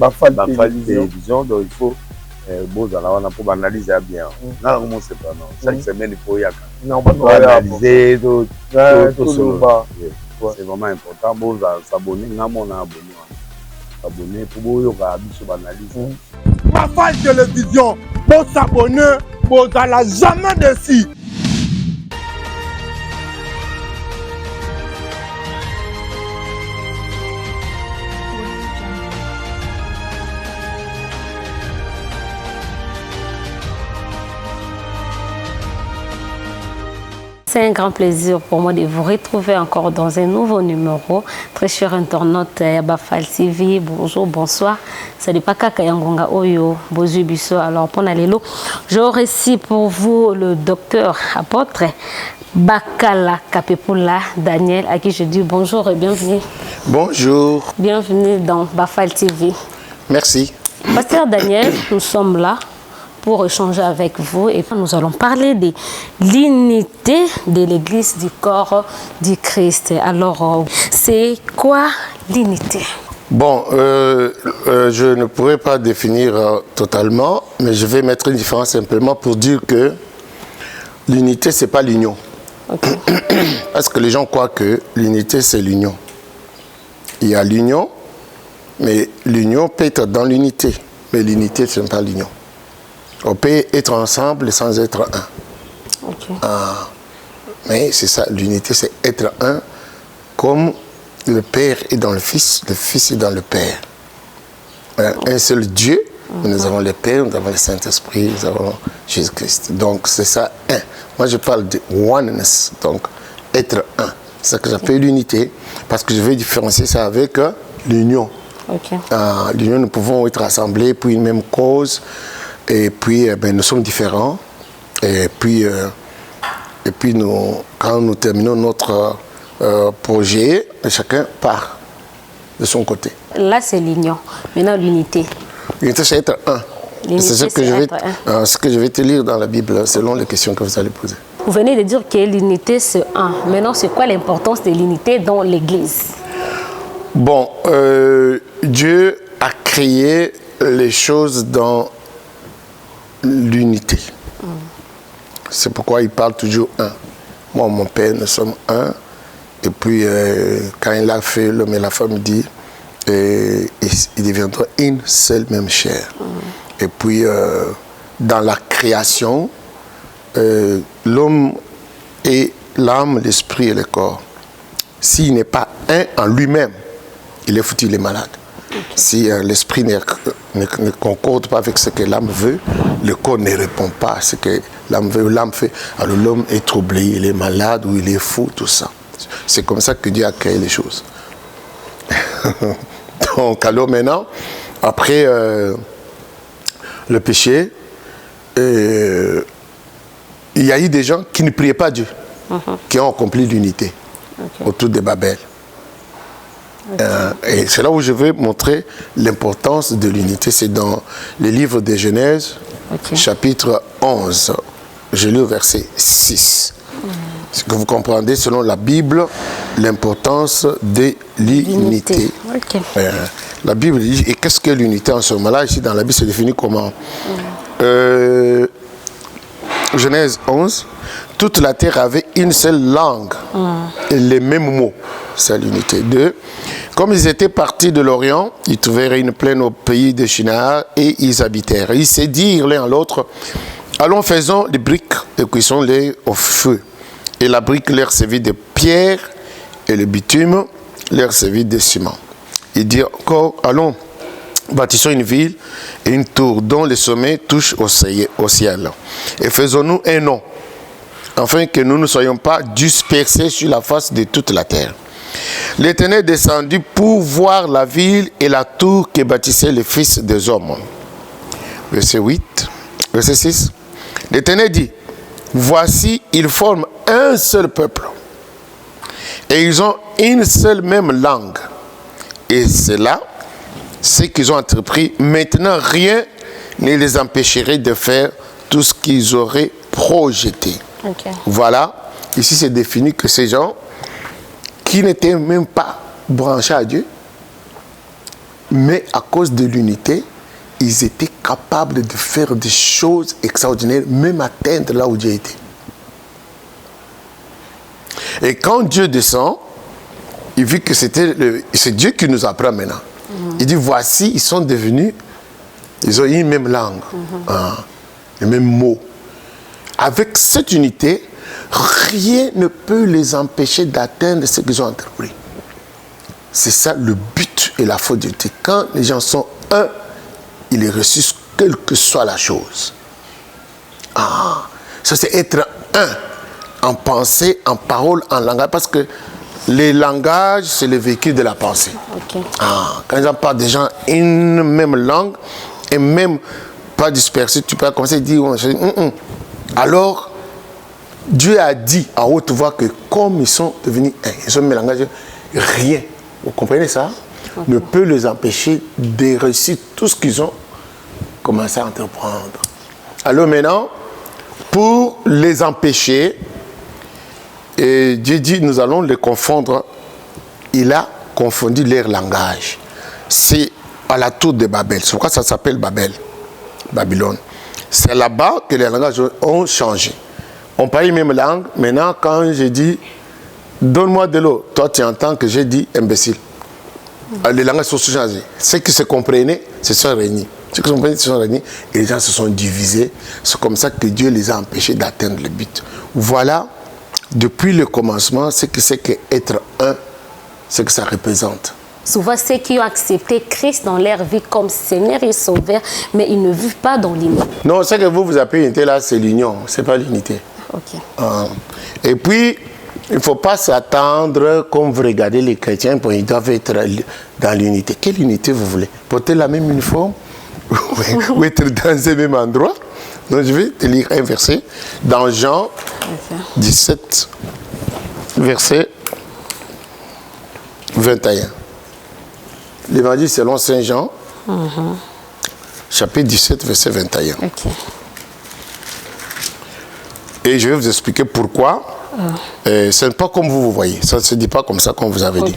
Bafal Télévision, donc il faut pour analyser bien. Là, comment c'est pas non. Chaque semaine, il faut y aller. Non, pas analyser, tout c'est vraiment important. Bon, s'abonner, on a abonné. S'abonner pour vous, il y aura une analyse. Bafal Télévision, pour s'abonner, vous n'allez jamais déçu. C'est un grand plaisir pour moi de vous retrouver encore dans un nouveau numéro. Très cher internaute Bafal TV, bonjour, bonsoir. Ça n'est pas Kaka Yangonga Oyo, Bozu Bisso. Alors, pour Nalélo, j'aurai ici pour vous le docteur apôtre Bakala Kapepula Daniel, à qui je dis bonjour et bienvenue. Bonjour. Bienvenue dans Bafal TV. Merci. Pasteur Daniel, nous sommes là pour échanger avec vous et nous allons parler de l'unité de l'Église du corps du Christ. Alors, c'est quoi l'unité? Bon, je ne pourrais pas définir totalement, mais je vais mettre une différence simplement pour dire que l'unité, ce n'est pas l'union. Okay. Parce que les gens croient que l'unité, c'est l'union. Il y a l'union, mais l'union peut être dans l'unité. Mais l'unité, ce n'est pas l'union. On peut être ensemble sans être un. Okay. Mais c'est ça, l'unité, c'est être un, comme le Père est dans le Fils est dans le Père. Voilà, un seul Dieu, nous avons le Père, nous avons le Saint-Esprit, nous avons Jésus-Christ. Donc c'est ça, un. Moi je parle de oneness, donc être un. C'est ça que j'appelle l'unité, parce que je vais différencier ça avec l'union. Okay. L'union, nous pouvons être assemblés pour une même cause. Et puis, nous sommes différents. Et puis quand nous terminons notre projet, chacun part de son côté. Là, c'est l'union. Maintenant, l'unité. L'unité, c'est être un. C'est ce que je vais te lire dans la Bible, selon les questions que vous allez poser. Vous venez de dire que l'unité, c'est un. Maintenant, c'est quoi l'importance de l'unité dans l'Église? Bon, Dieu a créé les choses dans l'unité. C'est pourquoi il parle toujours un. Moi, mon père, nous sommes un. Et puis, quand il a fait l'homme et la femme, il dit, ils deviendront une seule même chair. Et puis, dans la création, l'homme est l'âme, l'esprit et le corps. S'il n'est pas un en lui-même, il est foutu, il est malade. Okay. Si l'esprit ne concorde pas avec ce que l'âme veut, le corps ne répond pas à ce que l'âme veut, l'âme fait. Alors l'homme est troublé, il est malade ou il est fou, tout ça. C'est comme ça que Dieu a créé les choses. Donc alors maintenant, après le péché, il y a eu des gens qui ne priaient pas Dieu, qui ont accompli l'unité autour de Babel. Et c'est là où je vais montrer l'importance de l'unité. C'est dans le livre de Genèse, chapitre 11. Je lis au verset 6. C'est que vous comprendrez, selon la Bible, l'importance de l'unité. La Bible dit, et qu'est-ce que l'unité en ce moment-là? Ici, dans la Bible, c'est défini comment? Genèse 11, toute la terre avait une seule langue et les mêmes mots. C'est l'unité. 2. Comme ils étaient partis de l'Orient, ils trouvèrent une plaine au pays de Shinar et ils habitèrent. Ils se dirent l'un à l'autre, allons faisons des briques et cuisons-les au feu. Et la brique leur servit de pierre et le bitume leur servit de ciment. Ils dirent encore, allons, bâtissons une ville et une tour dont le sommet touche au ciel. Et faisons-nous un nom, afin que nous ne soyons pas dispersés sur la face de toute la terre. L'Éternel descendit pour voir la ville et la tour que bâtissaient les fils des hommes. Verset 8, verset 6. L'Éternel dit, voici, ils forment un seul peuple et ils ont une seule même langue. Et c'est là ce qu'ils ont entrepris. Maintenant, rien ne les empêcherait de faire tout ce qu'ils auraient projeté. Voilà, ici c'est défini que ces gens qui n'étaient même pas branchés à Dieu, Mais à cause de l'unité, ils étaient capables de faire des choses extraordinaires, même atteindre là où Dieu était. Et quand Dieu descend, il vit que c'est Dieu qui nous apprend maintenant. Il dit, voici, ils sont devenus, ils ont une même langue, le même mot. Avec cette unité, rien ne peut les empêcher d'atteindre ce qu'ils ont entrepris. C'est ça le but et la faute de Dieu. Quand les gens sont un, ils les ressuscitent, quelle que soit la chose. Ça c'est être un, en pensée, en parole, en langage, parce que les langages, c'est le véhicule de la pensée. Okay. Quand ils parlent des gens une même langue, et même pas dispersé, tu peux commencer à dire, alors, Dieu a dit à haute voix que comme ils sont devenus un, ils ont mis le langage, rien, vous comprenez ça, ne peut les empêcher de réussir tout ce qu'ils ont commencé à entreprendre. Alors maintenant, pour les empêcher, et Dieu dit, nous allons les confondre. Il a confondu leur langage. C'est à la tour de Babel. C'est pourquoi ça s'appelle Babylone. C'est là-bas que les langages ont changé. On parle même langue. Maintenant, quand je dis, donne-moi de l'eau, toi tu entends que j'ai dit imbécile. Les langages sont changés. Ceux qui se comprenaient se sont réunis. Ceux qui se comprenaient se sont réunis et les gens se sont divisés. C'est comme ça que Dieu les a empêchés d'atteindre le but. Voilà, depuis le commencement, ce que c'est qu'être un, ce que ça représente. Souvent, ceux qui ont accepté Christ dans leur vie comme Seigneur et Sauveur, mais ils ne vivent pas dans l'unité. Non, ce que vous appelez unité là, c'est l'union, ce n'est pas l'unité. Okay. Et puis, il ne faut pas s'attendre, comme vous regardez les chrétiens, ils doivent être dans l'unité. Quelle unité vous voulez? Porter la même uniforme ou être dans un même endroit? Donc, je vais te lire un verset dans Jean 17, verset 21. L'évangile selon Saint Jean, chapitre 17, verset 21. Okay. Et je vais vous expliquer pourquoi. Ce n'est pas comme vous voyez. Ça ne se dit pas comme ça, comme vous avez dit.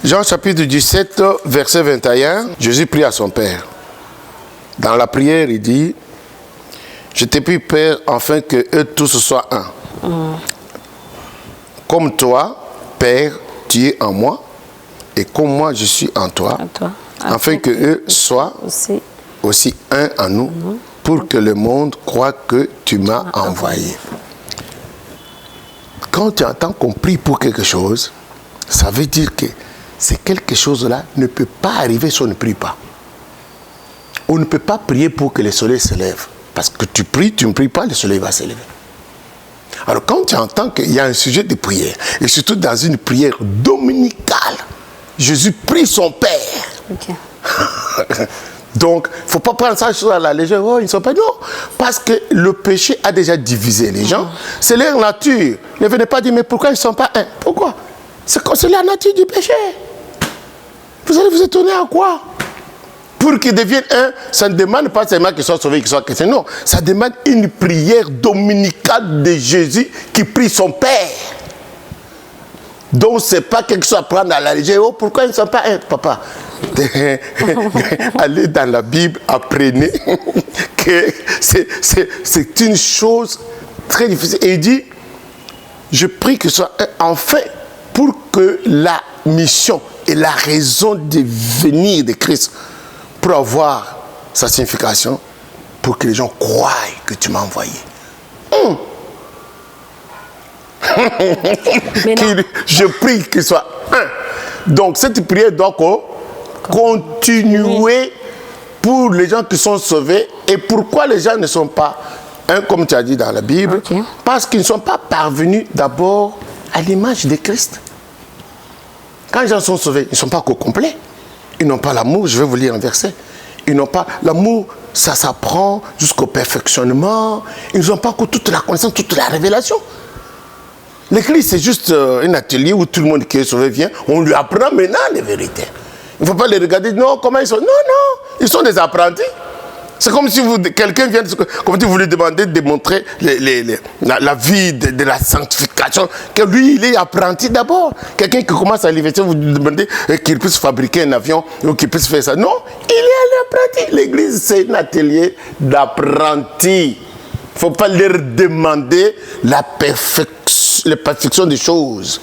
Jean chapitre 17, verset 21. Jésus prie à son Père. Dans la prière, il dit, je te prie, Père, afin que eux tous soient un. Comme toi, Père, tu es en moi, et comme moi, je suis en toi, afin que eux soient aussi un en nous, pour que le monde croie que tu m'as envoyé. Quand tu entends qu'on prie pour quelque chose, ça veut dire que c'est quelque chose-là ne peut pas arriver si on ne prie pas. On ne peut pas prier pour que le soleil se lève. Parce que tu pries, tu ne pries pas, le soleil va se lever. Alors quand tu entends qu'il y a un sujet de prière, et surtout dans une prière dominicale, Jésus prie son Père. Okay. Donc, il ne faut pas prendre ça à la légère. Oh, ils ne sont pas... Non, parce que le péché a déjà divisé les gens. C'est leur nature. Ne venez pas dire, mais pourquoi ils ne sont pas un? Pourquoi? C'est la nature du péché. Vous allez vous étonner à quoi? Pour qu'ils deviennent un, ça ne demande pas seulement qu'ils soient sauvés, qu'ils soient chrétiens. Non, ça demande une prière dominicale de Jésus qui prie son Père. Donc, ce n'est pas quelque chose à prendre à la légère. Oh, pourquoi ils ne sont pas un? Papa, allez dans la Bible, apprenez que c'est une chose très difficile. Et il dit, je prie que ce soit un, enfin, pour que la mission et la raison de venir de Christ, pour avoir sa signification, pour que les gens croient que tu m'as envoyé. Je prie qu'il soit un. Donc cette prière doit continuer pour les gens qui sont sauvés. Et pourquoi les gens ne sont pas un, comme tu as dit dans la Bible? Parce qu'ils ne sont pas parvenus d'abord à l'image de Christ. Quand les gens sont sauvés, ils ne sont pas qu'au complet. Ils n'ont pas l'amour, je vais vous lire un verset. Ils n'ont pas l'amour, ça s'apprend jusqu'au perfectionnement. Ils n'ont pas encore toute la connaissance, toute la révélation. L'église, c'est juste un atelier où tout le monde qui est sauvé vient. On lui apprend maintenant les vérités. Il ne faut pas les regarder, non, comment ils sont. Non, non, ils sont des apprentis. C'est comme si quelqu'un vient, comme si vous lui demandez de montrer la vie de la sanctification, que lui, il est apprenti d'abord. Quelqu'un qui commence à l'université, vous lui demandez qu'il puisse fabriquer un avion ou qu'il puisse faire ça. Non, il est un apprenti. L'église, c'est un atelier d'apprentis. Il ne faut pas leur demander la perfection des choses.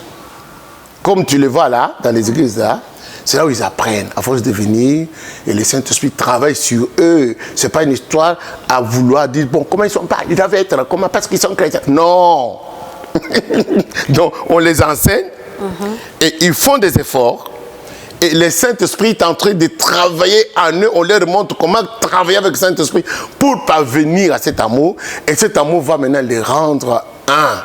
Comme tu le vois là, dans les églises là, c'est là où ils apprennent, à force de venir, et le Saint-Esprit travaille sur eux. Ce n'est pas une histoire à vouloir dire, bon, comment ils sont pas, ils doivent être comment, parce qu'ils sont chrétiens. Non. Donc, on les enseigne, et ils font des efforts, et le Saint-Esprit est en train de travailler en eux. On leur montre comment travailler avec le Saint-Esprit pour parvenir à cet amour, et cet amour va maintenant les rendre un.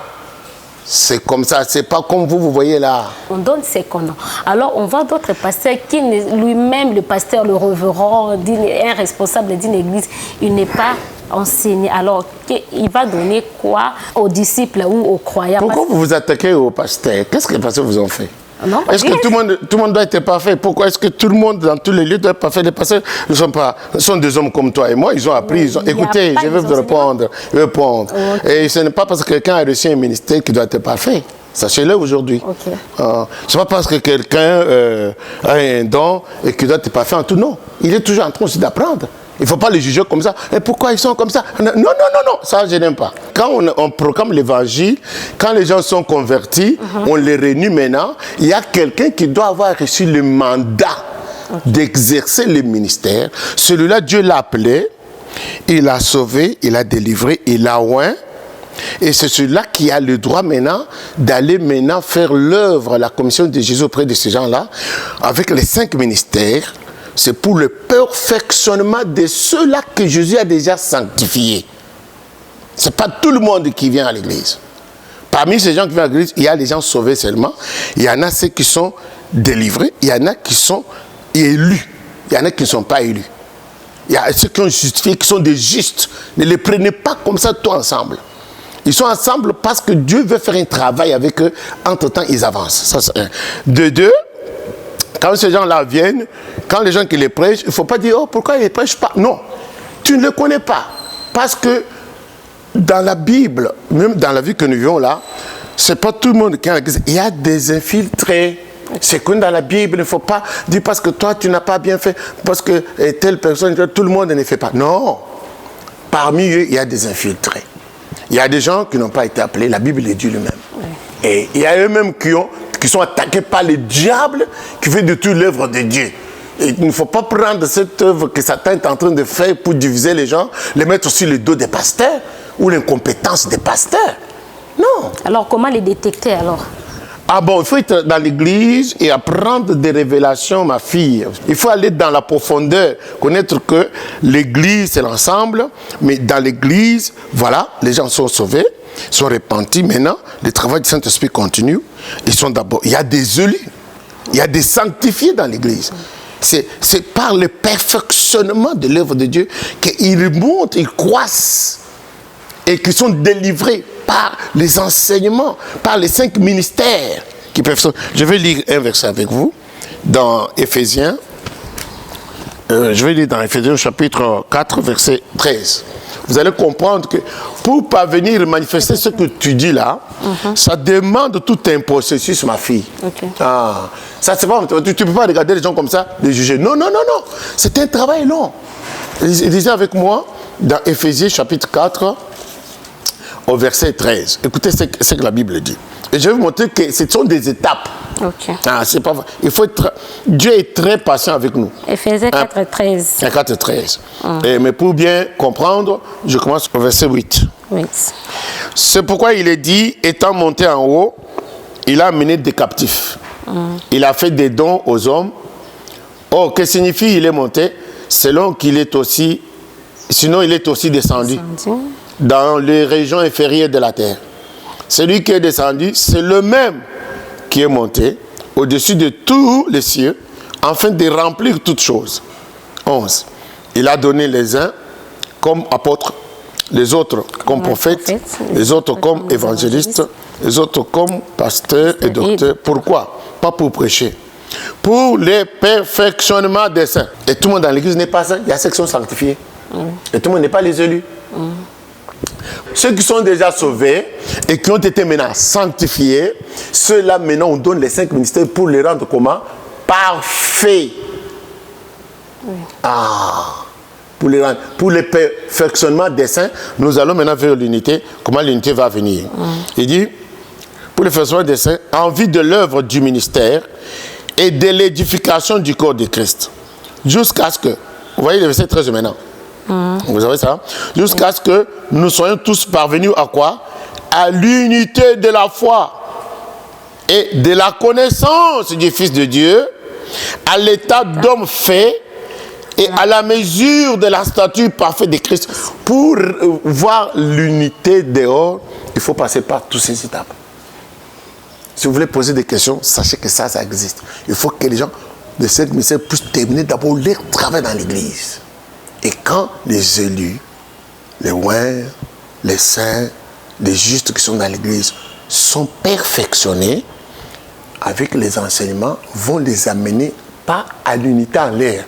C'est comme ça, c'est pas comme vous voyez là. On donne ce qu'on a. Alors, on voit d'autres pasteurs qui, lui-même, le pasteur, le révérend, un responsable d'une église, il n'est pas enseigné. Alors, il va donner quoi aux disciples ou aux croyants? Pourquoi vous vous attaquez aux pasteurs? Qu'est-ce que les pasteurs vous ont fait? Est-ce que tout le monde doit être parfait? Pourquoi est-ce que tout le monde, dans tous les lieux, doit être parfait? Les pasteurs sont des hommes comme toi et moi. Ils ont appris. Écoutez, je vais vous répondre. Et ce n'est pas parce que quelqu'un a reçu un ministère qu'il doit être parfait. Sachez-le aujourd'hui. Ce n'est pas parce que quelqu'un a un don et qu'il doit être parfait en tout. Non. Il est toujours en train aussi d'apprendre. Il ne faut pas les juger comme ça. Et pourquoi ils sont comme ça? Non, non, non, non. Ça, je n'aime pas. Quand on proclame l'évangile, quand les gens sont convertis, on les réunit maintenant. Il y a quelqu'un qui doit avoir reçu le mandat d'exercer le ministère. Celui-là, Dieu l'a appelé, il l'a sauvé, il l'a délivré, il l'a oint. Et c'est celui-là qui a le droit maintenant d'aller maintenant faire l'œuvre, la commission de Jésus auprès de ces gens-là, avec les 5 ministères. C'est pour le perfectionnement de ceux-là que Jésus a déjà sanctifiés. Ce n'est pas tout le monde qui vient à l'église. Parmi ces gens qui viennent à l'église, il y a des gens sauvés seulement. Il y en a ceux qui sont délivrés. Il y en a qui sont élus. Il y en a qui ne sont pas élus. Il y a ceux qui ont justifié, qui sont des justes. Ne les prenez pas comme ça tous ensemble. Ils sont ensemble parce que Dieu veut faire un travail avec eux. Entre-temps, ils avancent. Ça, c'est un. De deux, quand ces gens-là viennent, quand les gens qui les prêchent, il ne faut pas dire, oh, pourquoi ils ne prêchent pas? Non, tu ne les connais pas. Parce que dans la Bible, même dans la vie que nous vivons là, ce n'est pas tout le monde qui est en église. Il y a des infiltrés. C'est comme dans la Bible, il ne faut pas dire parce que toi, tu n'as pas bien fait, parce que telle personne, tout le monde ne fait pas. Non. Parmi eux, il y a des infiltrés. Il y a des gens qui n'ont pas été appelés. La Bible le dit lui-même. Et il y a eux-mêmes qui sont attaqués par le diable qui fait de tout l'œuvre de Dieu. Et il ne faut pas prendre cette œuvre que Satan est en train de faire pour diviser les gens, les mettre sur le dos des pasteurs ou l'incompétence des pasteurs. Non. Alors, comment les détecter alors? Ah bon, il faut être dans l'église et apprendre des révélations, ma fille. Il faut aller dans la profondeur, connaître que l'église, c'est l'ensemble, mais dans l'église, voilà, les gens sont sauvés, sont repentis. Maintenant, le travail du Saint-Esprit continue. Ils sont d'abord, il y a des élus, il y a des sanctifiés dans l'église. C'est par le perfectionnement de l'œuvre de Dieu qu'ils montent, ils croissent et qu'ils sont délivrés par les enseignements, par les 5 ministères qui peuvent. Je vais lire un verset avec vous dans Éphésiens. Je vais lire dans Éphésiens chapitre 4, verset 13. Vous allez comprendre que pour parvenir à manifester ce que tu dis là, ça demande tout un processus, ma fille. Ah, ça, c'est pas, tu ne peux pas regarder les gens comme ça, les juger. Non, non, non, non. C'est un travail long. Lisez avec moi dans Éphésiens chapitre 4, au verset 13. Écoutez ce que la Bible dit. Et je vais vous montrer que ce sont des étapes. Ah, c'est pas vrai. Il faut être. Dieu est très patient avec nous. Éphésiens 4, 13. 4, 13. Mais pour bien comprendre, je commence au verset 8. C'est pourquoi il est dit, étant monté en haut, il a amené des captifs. Il a fait des dons aux hommes. Oh, que signifie il est monté? Selon qu'il est aussi. Sinon, il est aussi descendu dans les régions inférieures de la terre. Celui qui est descendu, c'est le même qui est monté au-dessus de tous les cieux, afin de remplir toutes choses. 11. Il a donné les uns comme apôtres, les autres comme prophètes, les autres comme évangélistes, les autres comme pasteurs et docteurs. Pourquoi? Pas pour prêcher. Pour le perfectionnement des saints. Et tout le monde dans l'église n'est pas saint. Il y a ceux qui sont sanctifiés. Et tout le monde n'est pas les élus. Ceux qui sont déjà sauvés et qui ont été maintenant sanctifiés, ceux-là maintenant on donne les 5 ministères pour les rendre comment? Parfaits. Pour le perfectionnement des saints, nous allons maintenant vers l'unité. Comment l'unité va venir? Il dit, pour le perfectionnement des saints, en vue de l'œuvre du ministère et de l'édification du corps de Christ. Jusqu'à ce que, vous voyez le verset 13 maintenant. Vous savez ça? Jusqu'à ce que nous soyons tous parvenus à quoi? À l'unité de la foi et de la connaissance du Fils de Dieu, à l'état d'homme fait et à la mesure de la stature parfaite de Christ. Pour voir l'unité dehors, il faut passer par toutes ces étapes. Si vous voulez poser des questions, sachez que ça existe. Il faut que les gens de cette mission puissent terminer d'abord leur travail dans l'église. Et quand les élus, les oints, les saints, les justes qui sont dans l'église sont perfectionnés, avec les enseignements, vont les amener pas à l'unité en l'air,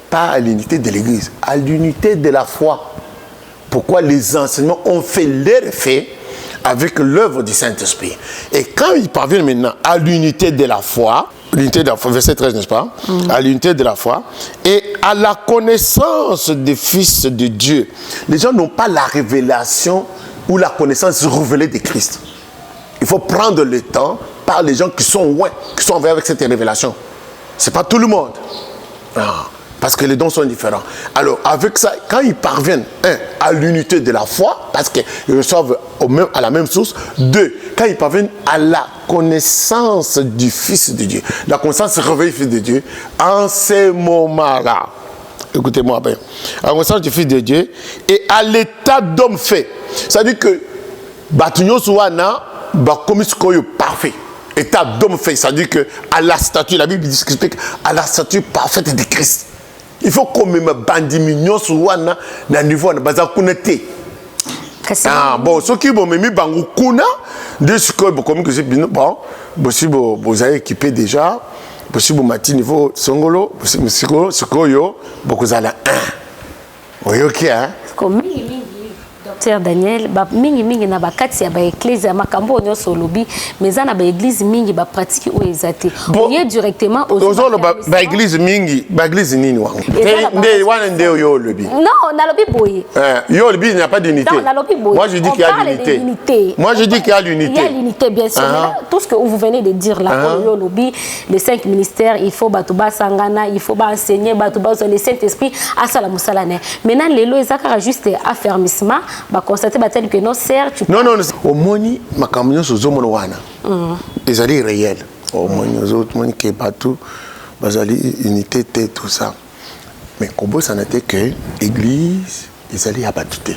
pas à l'unité de l'église, à l'unité de la foi. Pourquoi les enseignements ont fait leur effet avec l'œuvre du Saint-Esprit. Et quand ils parviennent maintenant à l'unité de la foi, l'unité de la foi, verset 13, n'est-ce pas? À l'unité de la foi et à la connaissance des fils de Dieu. Les gens n'ont pas la révélation ou la connaissance révélée de Christ. Il faut prendre le temps par les gens qui sont loin, qui sont envoyés avec cette révélation. Ce n'est pas tout le monde. Parce que les dons sont différents. Alors, avec ça, quand ils parviennent, à l'unité de la foi, parce qu'ils reçoivent à la même source, 2, quand ils parviennent à la connaissance du Fils de Dieu, la connaissance révélée du Fils de Dieu, en ces moments-là, écoutez-moi bien, à la connaissance du Fils de Dieu et à l'état d'homme fait. C'est-à-dire que, Batunyo Souana, Bakomis Koyo parfait. État d'homme fait, c'est-à-dire que à la statue, la Bible explique, à la statue parfaite de Christ. Il faut qu'on me bandi mignon sur wana na niveau na baza kunete. Bon, ce qui bon me bangu kuna de ce que comme que c'est bon, possible vous avez équipé déjà, possible mati niveau songolo, possible sikoyo, beaucoup za la 1. Oui, OK hein. Comme Docteur Daniel, mingi na bakati ya ba église makambo nyonso lobi, mais na ba église mingi ba pratique o ezate. Oye directement aux ba église mingi, ba église nini wangu. Nde wana nde yo lobi. Non, na lobi boye. Yo lobi il n'y a pas d'unité. Non, na lobi boye. Moi je dis qu'il y a l'unité. Moi je dis qu'il y a l'unité. Il y a l'unité bien sûr. Tout ce que vous venez de dire là, yo lobi, les 5 ministères, il faut batuba sangana, il faut ba enseigner batuba le Saint-Esprit à sala musalane. Maintenant lelo ezaka juste affermissement. Ba constater ba tel que non certes non au moni makamyo sozo mono wana ezali réel au moni ozo moni ke batu bazali unité tout ça mais kobo ça n'était que église ezali abatute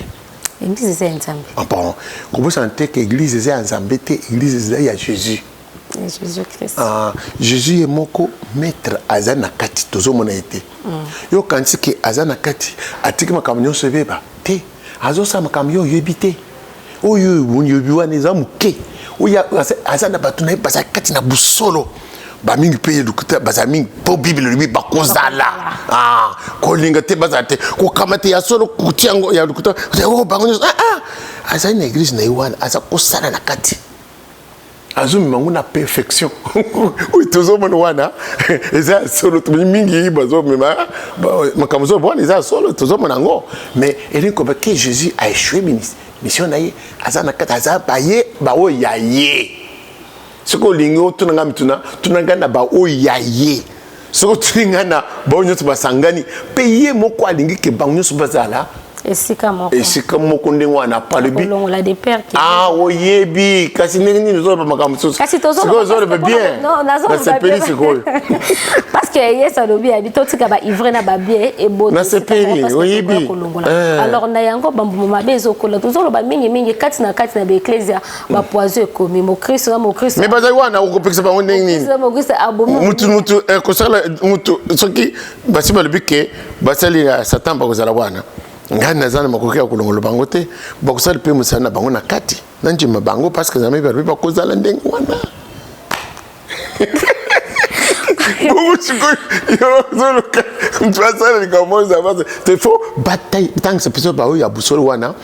église c'est ensemble bon kobo ça n'était que église ezali ensemble église ezali à Jésus Jésus Christ Jésus est moko maître azana kati tozo mona été yo kanti ke azana kati atiki makamyo sebeba te azo sa makamyo yebite oyo wonyobiwa neza muke oya azana batuna basa kati na busolo ba mingi pe lukuta basa mingi po bible libi bakozala kolinga te bazate ko kamate ya solo kutiango ya lukuta o bango asa na église na iwana asa kosala na kati azumi mangu na perfection oui tozo mono wana eza solo to mingi bazo mema makamuzo bona eza solo tozo monango mais et comme que Jésus a échoué mission naye azana kata aza baye ba o yaye siko lingo tunanga mituna tunanga na ba o yaye siko tunanga na ba onyo basangani payer moko alingi ke banyo subazala et si comme konde wana palebi la des pères oyebi kasi nini nous autres makamuso kasi tozo bien non c'est peli c'est parce que yes alobi habito tika ba ivre na ba bien et bon na c'est peli oyebi alors na yango bambu mabezo kola tozo ba mingi kati na ba ecclesia ba poiso ekomi mo Christ mais bazali wana ukopekisa bango nini mo Christ abomi mutu kosala mutu soki basiba lebike basali Satan bakozala wana ngani nazana makoki ya kolongola bango te bakusala pe musana bango na kati nanjima bango parce que zamé ba kozala ndenge wana Il faut bataille. Tant que c'est plus il y a boussole wana,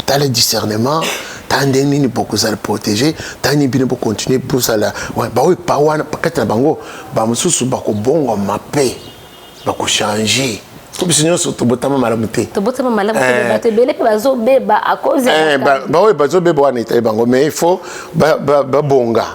t'as le discernement, t'as un pour ça le protéger, t'as un bien pour continuer pour ça là. Ouais, bah oui, pas wana, pas qu'être bango, bah monsieur sous bah ko bon ma paix, bah ko changer. Comme si nous sommes totalement malamoutés. Totalement malamoutés. Bah te belé puis bazo beba à cause. Bah oui, bazo beba wana ité bango, mais il faut bah bonga.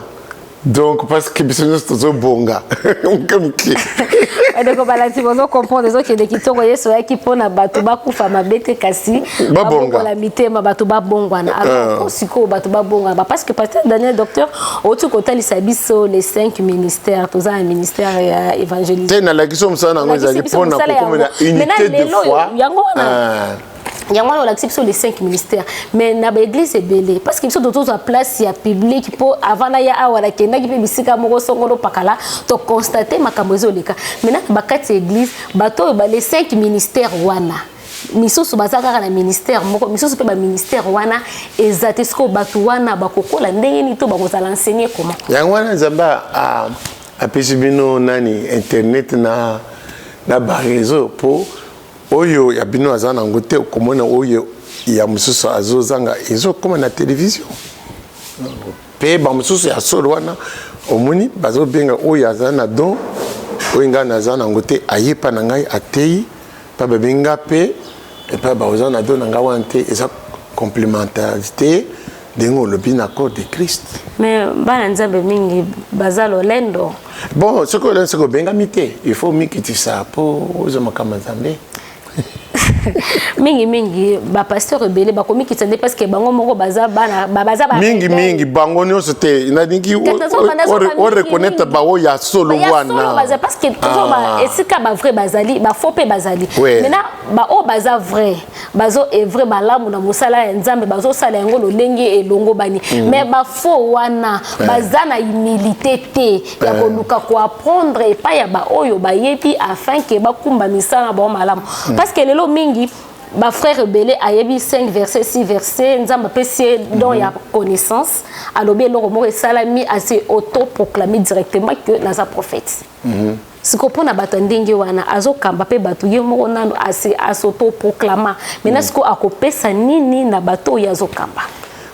Donc, parce que nous sommes bonga. Donc, balati bono comprendre les autres qui sont voyés sur qui pona batuba kufa mabete kasi. Ba bonga. La mité ma batuba bongwana. Alors, osiko batuba bongwana parce que pasteur Daniel docteur autre côté il s'abisso les 5 ministères, tous un ministère évangélisation. Tena la question ça na ngeza li pona ko comme unité de foi. Yango on accepte sur les 5 ministères mais na ba église est belé parce que sont d'autres à place il y a public pour avant là ya awala kenda ki pe bisika moko songolo pakala to constater makambozo leka maintenant ba kati église bato ba les 5 ministères wana misusu bazaka na ministère moko misusu pe ba ministère wana ezatesco bato wana bakokola ndenge ni to bakozala enseigner comment yango wana zamba a pesibino nani internet na ba réseau pour oyo ya bino azana ngote komona oyo ya mususu azozanga ezo koma na télévision pe ba mususu ya solo wana omuni bazo benga oyo azana don oyo nga nazana ngote ayepa na ngai atei pa benga pe et pa ba ozana don nga wante eza complémentarité dengo lobi na corps de Christ mais bana nzambe mingi bazalo lendo bon ce que lense ko benga mité il faut mikitisa po ozo makama nzambe mingi ba pasteur rebelle ba komi kitande parce que bango moko baza bana baza ba mingi bango nyonso te ina dingi o reconnaître ba o ya solo wana baza parce que toujours ba esika ba vrai bazali ba faux pe bazali maintenant ba o baza vrai bazo est vrai ba lamu na musala ya nzambe bazo sala yango lolenge elongo bani mais ba faux wana baza na humilité te ya koluka ko apprendre et pas ya ba oyo ba yebi afin que ba kumba misala ba malamu parce que lelo mingi ba frère rebelle ayebi 5 versets 6 versets nzamba pesi dont il y a connaissance alobi loro mo salami assez auto-proclamé directement que naza prophète siko pona bato ndenge wana azokamba pe bato ye moko nano assez auto-proclamant maintenant siko akopesa nini na bato ya azokamba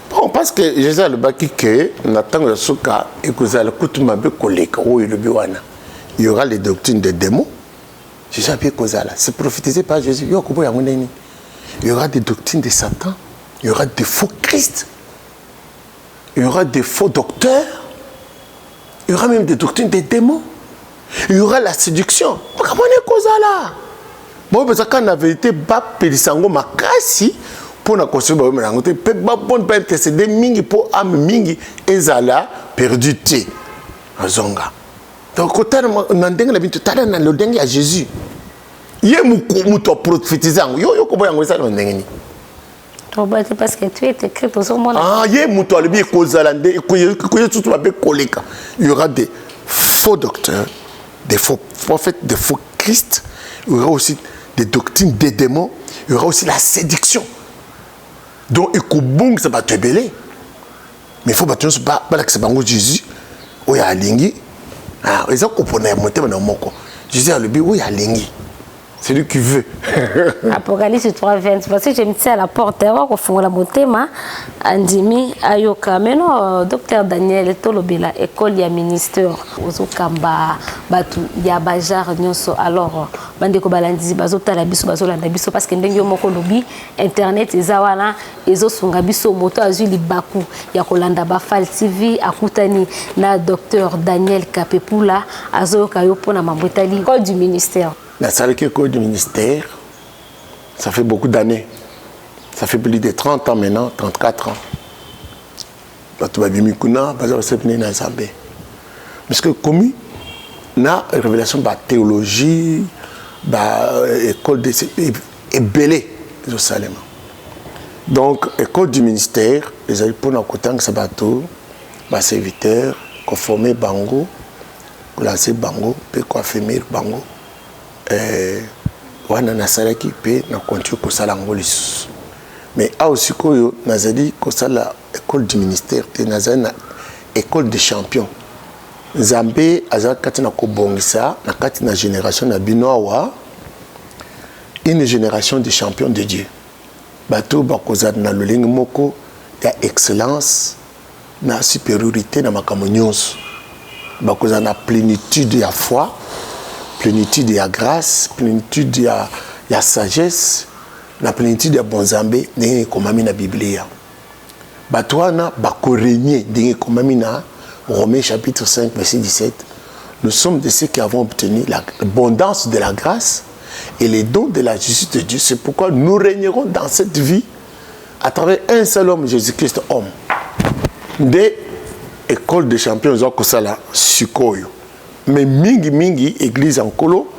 bon parce que Jésus le baki que natango ya suka ekozala kutuma be koleka oyo lobi wana il y aura les doctrines des démons Jésus a bien causé là. C'est prophétisé par Jésus. Il y aura des doctrines de Satan. Il y aura des faux Christ. Il y aura des faux docteurs. Il y aura même des doctrines des démons. Il y aura la séduction. Comment est causé là? Bon, parce que la vérité, pas pélissango makasi pour na construire ba menangote pe ba bon pas intercéder mingi pour âme mingi ezala perdu té. Azonga. Donc, quand on a dit que tu as dit à Jésus, il y a un prophétisé. Parce que tu es écrit pour ce moment. Ah, il y a il y aura des faux docteurs, des faux prophètes, des faux Christ. Il y aura aussi des doctrines des démons. Il y aura aussi la séduction. Donc, il ça va te béler. Mais il faut que tu ne sois pas Jésus. Il y a Lingi. Ah, ils ont compris Jésus a le but où il y a l'ingui. C'est lui qui veut. Apocalypse 3:20. Parce que je me tiens à la porte, au fond de la motema, Andimi, Ayoka. Maintenant, docteur Daniel Tolobela, école ya ministère, Ozokamba, Batu, Yabajar, Nyonso. Alors, Bandeko Balandizi, Bazota, Labiso, Bazolanda Biso, parce que Ndengyo Moko Lobi, Internet, Ezawana, Ezosunga Biso, Moto Azuli Baku, Yakolanda Bafal TV, Akutani, na docteur Daniel Kapepula, Azoka Yopona Mambotali, école du ministère. La salle qui est du ministère, ça fait beaucoup d'années. Ça fait plus de 30 ans maintenant, 34 ans. Parce que comme la révélation de la théologie, l'école de belé de Salem. Donc, l'école du ministère, les amis pour nous côté que bateau, les serviteurs, conformer bango, lancer bango, puis coiffer bango. Wana nasalaki pe na continue kosala ngo lisusu mais a aussi koyo nazali kosala école du ministère te nazali na école de champion Nzambe aza kati na kobongisa na kati na génération na binoawa une génération de champions de Dieu. Bato bakozana na lolenge moko ya excellence na supériorité na makambo nyonso. Bakozana na plénitude ya foi, plénitude ya grâce, plénitude ya sagesse, na plénitude ya bonzambe ndenge komami na Biblia. Bato wana bakorégner ndenge komami na Romains chapitre 5 verset 17. Nous sommes de ceux qui avons obtenu l'abondance de la grâce et les dons de la justice de Dieu. C'est pourquoi nous régnerons dans cette vie à travers un seul homme, Jésus-Christ, homme. Des écoles de champions, Zokosala, Sukoyo. Mais mingi, église en colo,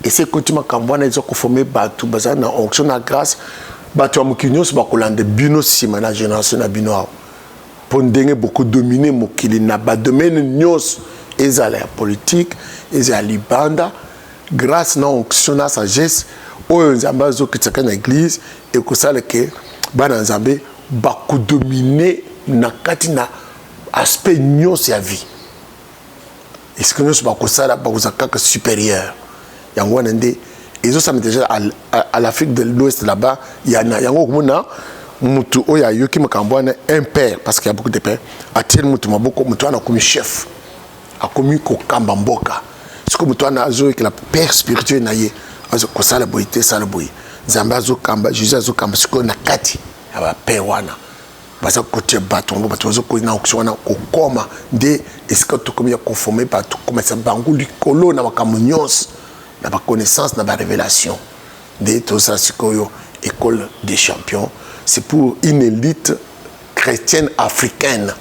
et c'est que tu m'as camboné, ils ont formé Batou, Bazan, en onction de grâce, Batou Amukinos, Bakolande, Bino, Simana, génération à Bino. Pour beaucoup dominer, Mokili, Naba, domaine, Nyos, et à la politique, et à l'Ibanda, grâce à onction de sagesse, où ils ont qui l'église, et que ça, que Bananzambe, Bakou dominer, Nakatina, aspect Nyos, ya vie. Est-ce que nous sommes supérieur? Et ça m'est déjà à l'Afrique de l'Ouest là-bas, il y a un père, parce qu'il y a beaucoup de pères, a commis chef, a commis Kokambamboka. Ce que le père spirituel n'a pas ça la boïté, ça la boï. Zambazo Kamba, Jésus Kamba, ce qu'on a kati, il y a père wana. Parce que côté bâton, bateau ko na auction au coma de est-ce que tu comme ya conformé bateau comme ça bangu likolo na makamunyos na ba connaissance na ba révélation de tout ça c'est koyo école des champions. C'est pour une élite chrétienne africaine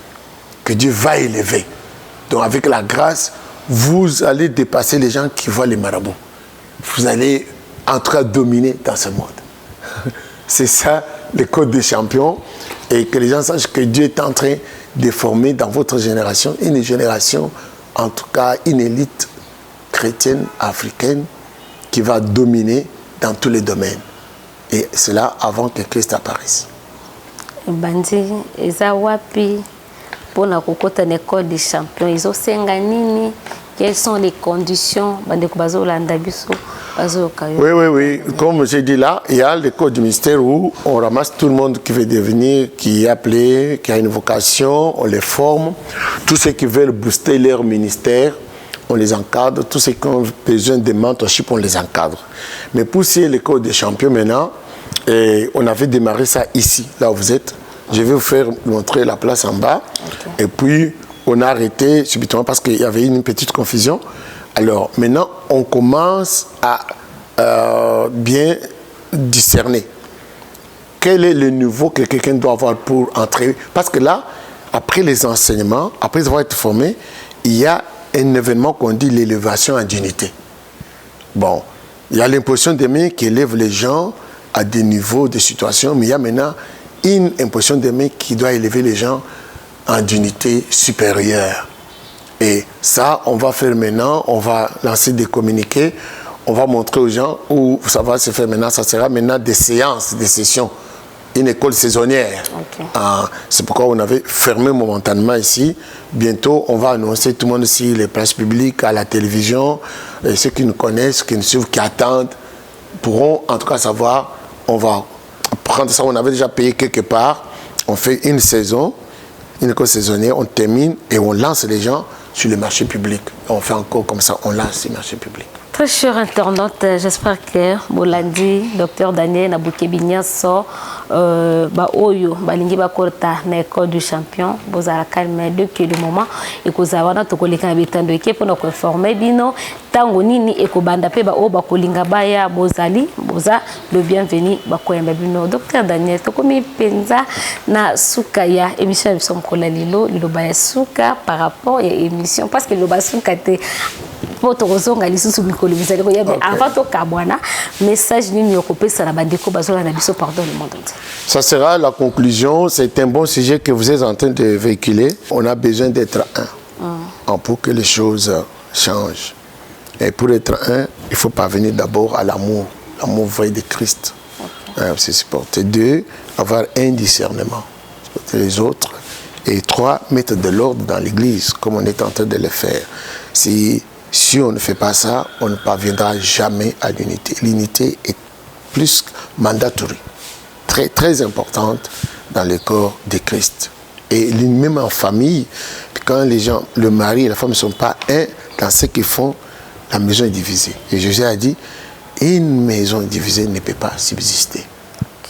que Dieu va élever. Donc avec la grâce, vous allez dépasser les gens qui voient les marabouts. Vous allez entrer à dominer dans ce monde. C'est ça l'école des champions. Et que les gens sachent que Dieu est en train de former dans votre génération une génération, en tout cas une élite chrétienne africaine qui va dominer dans tous les domaines. Et cela avant que Christ apparaisse. Bandi, eza wapi pour na kokota na école des champions, ils ont senganini, quelles sont les conditions bande ko bazolanda biso bazoka yo. Oui, comme j'ai dit là, il y a l'école du ministère où on ramasse tout le monde qui veut devenir, qui est appelé, qui a une vocation, on les forme. Tous ceux qui veulent booster leur ministère, on les encadre. Tous ceux qui ont besoin de mentorship, on les encadre. Mais pour ce l'école des champions maintenant, on avait démarré ça ici, là où vous êtes. Je vais vous faire montrer la place en bas. Okay. Et puis, on a arrêté subitement parce qu'il y avait une petite confusion. Alors, maintenant, on commence à bien discerner quel est le niveau que quelqu'un doit avoir pour entrer. Parce que là, après les enseignements, après avoir été formé, il y a un événement qu'on dit l'élévation en dignité. Bon, il y a l'imposition des mains qui élève les gens à des niveaux de situation, mais il y a maintenant une imposition des mains qui doit élever les gens en dignité supérieure. Et ça, on va faire maintenant, on va lancer des communiqués, on va montrer aux gens où ça va se faire maintenant. Ça sera maintenant des séances, des sessions, une école saisonnière. Okay. C'est pourquoi on avait fermé momentanément ici. Bientôt, on va annoncer tout le monde ici, les places publiques, à la télévision, et ceux qui nous connaissent, qui nous suivent, qui attendent, pourront en tout cas savoir, on va prendre ça, on avait déjà payé quelque part, on fait une saison, une école saisonnière, on termine et on lance les gens sur le marché public. On fait encore comme ça, on lance le marché public. Très chers internautes, j'espère que Bolandi, Dr Daniel Nabouké-Binyaso, Oyo, Balingi Bakota, na école du champion, Bozala calme depuis le moment, et que vous avez tokolika habitant de équipe pour nous former bino, tango nini et que banda pe ba o bakolinga baya bozali, boza le bienvenu bakoyamba bino. Dr Daniel, tokomi penza na suka ya émission de son kolalilo, le baya suka par rapport à émission parce que le baya suka te votre rozonga lisusu mikolo bizali ko yabe avant to kabwana message nini yokopé ça na bandeko bazola na biso pardon le monde entier. Ça sera la conclusion, c'est un bon sujet que vous êtes en train de véhiculer. On a besoin d'être un pour que les choses changent. Et pour être un, il faut parvenir d'abord à l'amour vrai de Christ. Okay. C'est supporter. Deux, avoir un discernement. Supporter les autres Et 3, mettre de l'ordre dans l'église, comme on est en train de le faire. Si on ne fait pas ça, on ne parviendra jamais à l'unité. L'unité est plus mandatory, très, très importante dans le corps de Christ. Et même en famille, quand les gens, le mari et la femme ne sont pas un dans ce qu'ils font, la maison est divisée. Et Jésus a dit, une maison divisée ne peut pas subsister.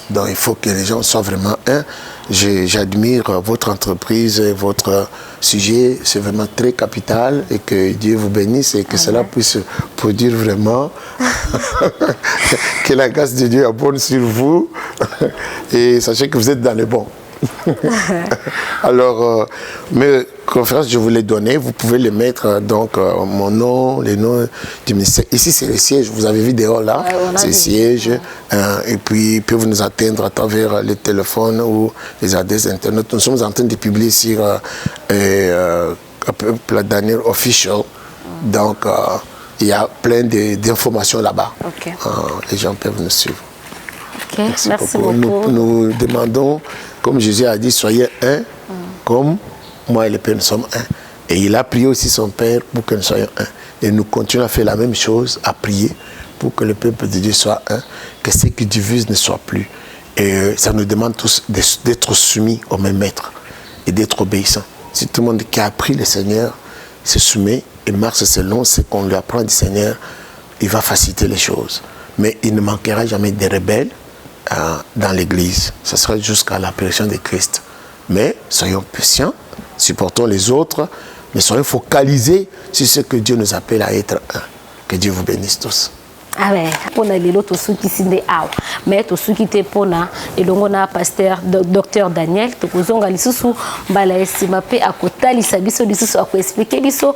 Donc il faut que les gens soient vraiment un. J'admire votre entreprise, votre sujet, c'est vraiment très capital et que Dieu vous bénisse et que cela puisse produire vraiment que la grâce de Dieu abonde sur vous et sachez que vous êtes dans le bon. Alors, mes conférences, je vous les donner, vous pouvez les mettre, donc mon nom, les noms du ministère. Ici, c'est le siège, vous avez vu dehors là, c'est le siège. Et puis, peuvent nous atteindre à travers les téléphones ou les adresses internet. Nous sommes en train de publier sur Daniel Official. Donc, il y a plein d'informations là-bas. Okay. Les gens peuvent nous suivre. Okay. Merci beaucoup. Nous demandons, comme Jésus a dit, soyez un, comme moi et le Père nous sommes un. Et il a prié aussi son Père pour que nous soyons un. Et nous continuons à faire la même chose, à prier pour que le peuple de Dieu soit un, que ce qui divise ne soit plus. Et ça nous demande tous d'être soumis au même maître et d'être obéissants. Si tout le monde qui a appris le Seigneur se soumet et marche selon ce qu'on lui apprend du Seigneur, il va faciliter les choses. Mais il ne manquera jamais de rebelles dans l'Église. Ce sera jusqu'à l'apparition de Christ. Mais soyons patients, supportons les autres, mais soyons focalisés sur ce que Dieu nous appelle à être un. Que Dieu vous bénisse tous. Amen. Pona lelo to suki sinde awa. Mais to suki te pona elongo na pasteur docteur Daniel to kozonga lisusu mbala esima pe akotalisa biso lisusu akoexpliquer biso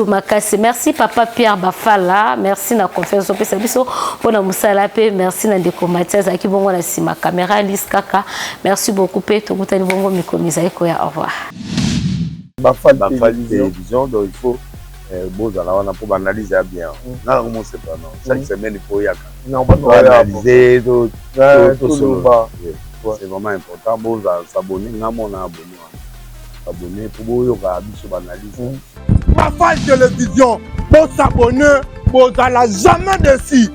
makasi. Merci papa Pierre Bafala, merci na conférence opesa biso pona musala pe, merci na ndeko Mathias aki bongo na sima caméra liskaka. Merci beaucoup pe to kutani bongo mikomiza eko ya au revoir. Bafala télévision, donc il faut bon, on a pour analyser bien. Non, comment c'est pas non. Chaque semaine il faut y aller. Non, on va analyser tout. C'est vraiment important. Bon, s'abonner, on a abonné. Abonner pour vous y analyser. Bafala télévision, pour s'abonner, pour aller jamais dessus.